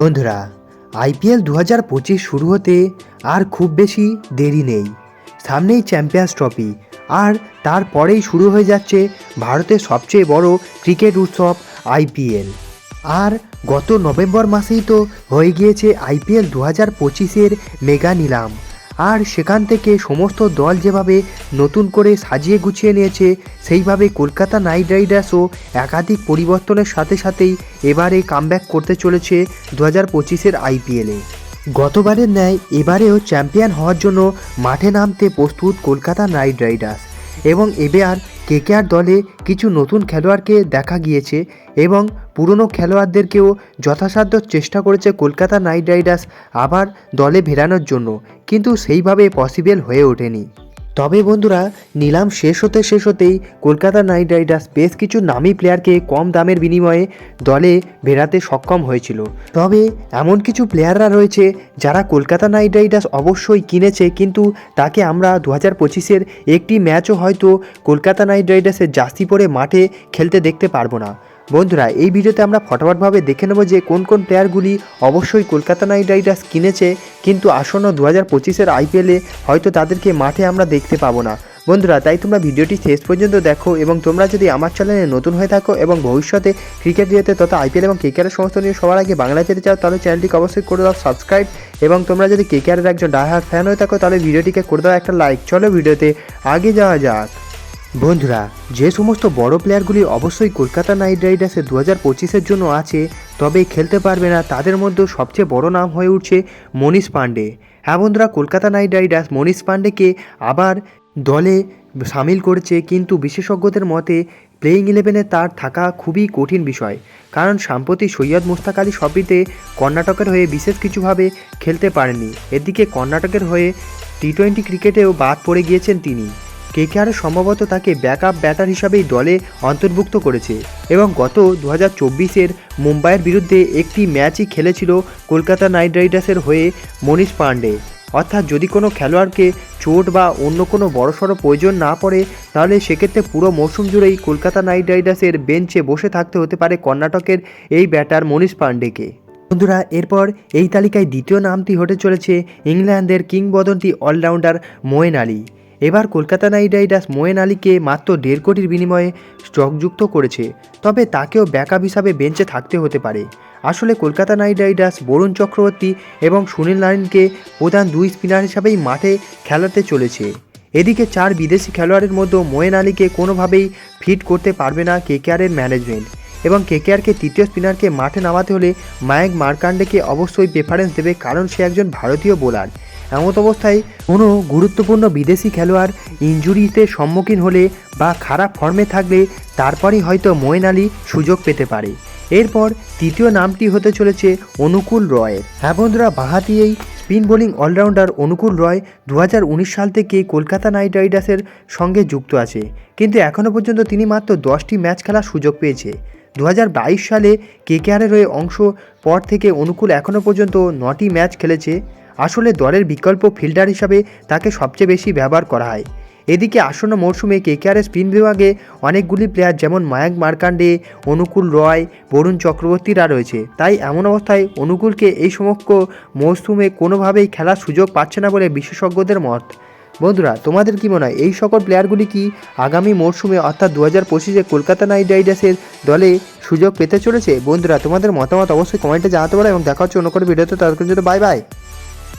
বন্ধুরা, আইপিএল 2025 শুরু হতে আর খুব বেশি দেরি নেই। সামনেই চ্যাম্পিয়ন্স ট্রফি, আর তারপরেই শুরু হয়ে যাচ্ছে ভারতের সবচেয়ে বড় ক্রিকেট উৎসব আইপিএল। আর গত নভেম্বর মাসেই তো হয়ে গিয়েছে আইপিএল 2025-এর মেগা নিলাম। আর সেখান থেকে সমস্ত দল যেভাবে নতুন করে সাজিয়ে গুছিয়ে নিয়েছে, সেইভাবে কলকাতা নাইট রাইডার্সও একাধিক পরিবর্তনের সাথে সাথেই এবারে কামব্যাক করতে চলেছে 2025-এর আইপিএলে। গতবারের ন্যায় এবারেও চ্যাম্পিয়ন হওয়ার জন্য মাঠে নামতে প্রস্তুত কলকাতা নাইট রাইডার্স। এবং এবার কেকেআর দলে কিছু নতুন খেলোয়াড়কে দেখা গিয়েছে এবং পুরনো খেলোয়াড়দেরকেও যথাসাধ্য চেষ্টা করেছে কলকাতা নাইট রাইডার্স আবার দলে ফেরানোর জন্য, কিন্তু সেইভাবে পসিবল হয়ে ওঠেনি। তবে বন্ধুরা, নিলাম শেষ হতেই কলকাতা নাইট রাইডার্স বেশ কিছু নামী প্লেয়ারকে কম দামের বিনিময়ে দলে ফেরাতে সক্ষম হয়েছিল। তবে এমন কিছু প্লেয়াররা রয়েছে যারা কলকাতা নাইট রাইডার্স অবশ্যই কিনেছে, কিন্তু তাকে আমরা 2025-এর একটি ম্যাচও হয়তো কলকাতা নাইট রাইডার্সের জার্সি পরে মাঠে খেলতে দেখতে পারবো না। বন্ধুরা, এই ভিডিওতে আমরা ফটাফটভাবে দেখে নেব যে কোন কোন প্লেয়ারগুলি অবশ্যই কলকাতা নাইট রাইডার্স কিনেছে, কিন্তু আসন্ন 2025-এর আইপিএলে হয়তো তাদেরকে মাঠে আমরা দেখতে পাবো না। বন্ধুরা, তাই তোমরা ভিডিওটি শেষ পর্যন্ত দেখো, এবং তোমরা যদি আমার চ্যানেলে নতুন হয়ে থাকো এবং ভবিষ্যতে ক্রিকেট রিলেতে তথা আইপিএল এবং কেকেআরের সমস্ত নিয়ে সবার আগে বাংলায় পেতে চাও, তাহলে চ্যানেলটিকে অবশ্যই করে দাও সাবস্ক্রাইব। এবং তোমরা যদি কেকেআরের একজন ডাইহার্ড ফ্যান হয়ে থাকো, তাহলে ভিডিওটিকে করে দাও একটা লাইক। চলো ভিডিওতে আগে যাওয়া যাক। বন্ধুরা, যে সমস্ত বড় প্লেয়ারগুলি অবশ্যই কলকাতা নাইট রাইডার্সে 2025-এর জন্য আছে তবে খেলতে পারবে না, তাদের মধ্যে সবচেয়ে বড় নাম হয়ে উঠছে মনীষ পাণ্ডে। হ্যাঁ বন্ধুরা, কলকাতা নাইট রাইডার্স মনীষ পাণ্ডেকে আবার দলে সামিল করেছে, কিন্তু বিশেষজ্ঞদের মতে প্লেইং 11-এ তার থাকা খুবই কঠিন বিষয়, কারণ সম্প্রতি সৈয়দ মুশতাক আলী সফরিতে কর্ণাটকের হয়ে বিশেষ কিছুভাবে খেলতে পারেননি। এদিকে কর্ণাটকের হয়ে টি20 ক্রিকেটেও বাদ পড়ে গিয়েছেন তিনি। কেকেআর সম্ভবত তাকে ব্যাকআপ ব্যাটার হিসাবেই দলে অন্তর্ভুক্ত করেছে, এবং গত 2024-এর মুম্বাইয়ের বিরুদ্ধে একটি ম্যাচই খেলেছিল কলকাতা নাইট রাইডার্সের হয়ে মনীষ পাণ্ডে। অর্থাৎ যদি কোনো খেলোয়াড়কে চোট বা অন্য কোনো বড়সড় প্রয়োজন না পড়ে, তাহলে সেক্ষেত্রে পুরো মৌসুম জুড়েই কলকাতা নাইট রাইডার্সের বেঞ্চে বসে থাকতে হতে পারে কর্ণাটকের এই ব্যাটার মনীষ পাণ্ডেকে। বন্ধুরা, এরপর এই তালিকায় দ্বিতীয় নামটি হতে চলেছে ইংল্যান্ডের কিংবদন্তি অলরাউন্ডার মোয়েন আলী। এবার কলকাতা নাইট রাইডার্স মোয়েন আলীকে মাত্র 1.5 কোটির বিনিময়ে স্টকযুক্ত করেছে, তবে তাকেও ব্যাকআপ হিসাবে বেঞ্চে থাকতে হতে পারে। আসলে কলকাতা নাইট রাইডার্স বরুণ চক্রবর্তী এবং সুনীল নারিনকে প্রধান দুই স্পিনার হিসাবেই মাঠে খেলাতে চলেছে। এদিকে 4 বিদেশি খেলোয়াড়ের মধ্যে মোয়েন আলীকে কোনোভাবেই ফিট করতে পারবে না কেকেআরের ম্যানেজমেন্ট, এবং কেকেআরকে তৃতীয় স্পিনারকে মাঠে নামাতে হলে মায়াঙ্ক মার্কান্ডেকে অবশ্যই প্রেফারেন্স দেবে, কারণ সে একজন ভারতীয় বোলার। এমত অবস্থায় কোনো গুরুত্বপূর্ণ বিদেশি খেলোয়াড় ইনজুরিতে সম্মুখীন হলে বা খারাপ ফর্মে থাকলে তারপরই হয়তো মোয়েন আলী সুযোগ পেতে পারে। এরপর তৃতীয় নামটি হতে চলেছে অনুকূল রয়ের। হ্যাঁ বন্ধুরা, বাঁহাতি এই স্পিন বোলিং অলরাউন্ডার অনুকূল রয় 2019 সাল থেকে কলকাতা নাইট রাইডার্সের সঙ্গে যুক্ত আছে, কিন্তু এখনও পর্যন্ত তিনি মাত্র 10টি ম্যাচ খেলার সুযোগ পেয়েছে। 2022 সালে কেকেআরের হয়ে অংশ পর থেকে অনুকূল এখনও পর্যন্ত 9টি ম্যাচ খেলেছে। আসলে দলের বিকল্প ফিল্ডার হিসাবে তাকে সবচেয়ে বেশি ব্যবহার করা হয়। এদিকে আসন্ন মরশুমে কেকেআরের স্পিন বিভাগে অনেকগুলি প্লেয়ার যেমন মায়াঙ্ক মার্কান্ডে, অনুকূল রয়, বরুণ চক্রবর্তীরা রয়েছে। তাই এমন অবস্থায় অনুকূলকে এই সমস্ত মরশুমে কোনোভাবেই খেলার সুযোগ পাচ্ছে না বলে বিশেষজ্ঞদের মত। বন্ধুরা, তোমাদের কি মনে হয় এই সকল প্লেয়ারগুলি কি আগামী মরশুমে অর্থাৎ 2025-এ কলকাতা নাইট রাইডার্সের দলে সুযোগ পেতে চলেছে? বন্ধুরা, তোমাদের মতামত অবশ্যই কমেন্টে জানাতে পারো, এবং দেখা হচ্ছে অন্য কোনো ভিডিওতে। ততক্ষণ জন্য বাই বাই।